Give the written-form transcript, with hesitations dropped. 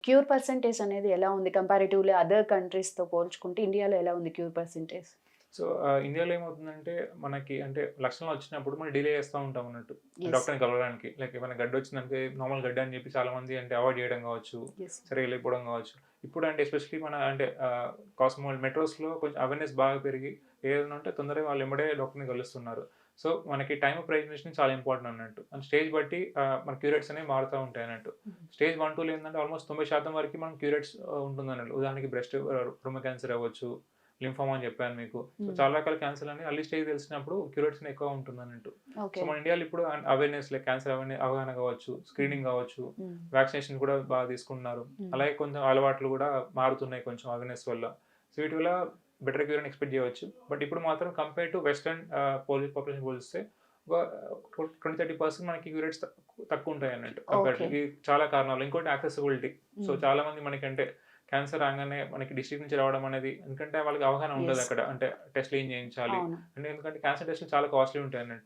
Cure percentage అనేది ఎలా ఉంది? కంపారిటివ్‌లీ అదర్ కంట్రీస్‌తో పోల్చుకుంటే ఇండియాలో ఎలా ఉంది క్యూర్ పర్సెంటేజ్? సో, ఇండియాలో ఏమవుతుందంటే, మనకి అంటే లక్షణాలు వచ్చినప్పుడు మనం డిలే చేస్తా ఉంటాం అన్నట్టు. యెస్. డాక్టర్‌ని కలవడానికి. లైక్ ఏమైనా గడ్డొచ్చిందంటే నార్మల్ గడ్డ అని చెప్పి చాలామంది అంటే అవాయిడ్ చేయడం కావచ్చు, యెస్. సరిగ్గా లేకపోవడం కావచ్చు. ఇప్పుడంటే ఎస్పెషల్లీ మన అంటే కాస్మోల్ మెట్రోస్‌లో కొంచెం అవేర్‌నెస్ బాగా పెరిగి ఏదైనా ఉంటే తొందరగా వాళ్ళు ఎమ్మడే డాక్టర్‌ని కలుస్తున్నారు. సో, మనకి టైమ్ ఆఫ్ ప్రెగ్నెన్సీ చాలా ఇంపార్టెంట్ అన్నట్టు. అండ్ స్టేజ్ బట్టి మన క్యూ రేట్స్ అనేవి మారుతా ఉంటాయి అన్నట్టు. హుహు. స్టేజ్ 1, 2లో ఏందంటే ఆల్మోస్ట్ 90% వరకి మనం క్యూ రేట్స్ ఉంటుందన్నట్టు. ఉదాహరణకి బ్రెస్ట్ రొమ్ము క్యాన్సర్ అవ్వచ్చు, లింఫోమా అని చెప్పాను మీకు. సో, హ్మ్. చాలా రకాల క్యాన్సర్‌లన్నీ ఎర్లీ స్టేజ్ తెలిసినప్పుడు క్యూ రేట్స్ ఎక్కువ ఉంటుందన్నట్టు. So, okay. మన ఇండియాలో ఇప్పుడు అవేర్‌నెస్ లైక్ క్యాన్సర్ అవగాహన కావచ్చు, హ్మ్. స్క్రీనింగ్ కావచ్చు, హ్మ్. వ్యాక్సినేషన్ కూడా బాగా తీసుకుంటున్నారు. హ్మ్. అలాగే కొంచెం అలవాట్లు కూడా మారుతున్నాయి కొంచెం అవేర్‌నెస్ వల్ల. సో, వీటి వల్ల బెటర్ క్యూర్ అని ఎక్స్‌పెక్ట్ చేయవచ్చు. బట్ ఇప్పుడు మాత్రం కంపేర్ టు వెస్టర్న్ పాపులేషన్ పోలిస్తే ఒక 20, 30% మనకి క్యూ రేట్స్ తక్కువుంటాయన్నట్టు కంపేర్ టు ఓకే. ఈ చాలా కారణాలు. ఇంకోటి యాక్సెసిబిలిటీ. సో, హ్మ్. చాలామంది మనకంటే క్యాన్సర్ రాంగానే మనకి డిస్ట్రిక్ట్ నుంచి రావడం అనేది ఎందుకంటే వాళ్ళకి అవగాహన యెస్. ఉండదక్కడ. అంటే టెస్ట్‌లు ఏం చేయించాలి. అవును. అంటే ఎందుకంటే క్యాన్సర్ టెస్ట్‌లు చాలా కాస్ట్‌లీ ఉంటాయన్నట్టు.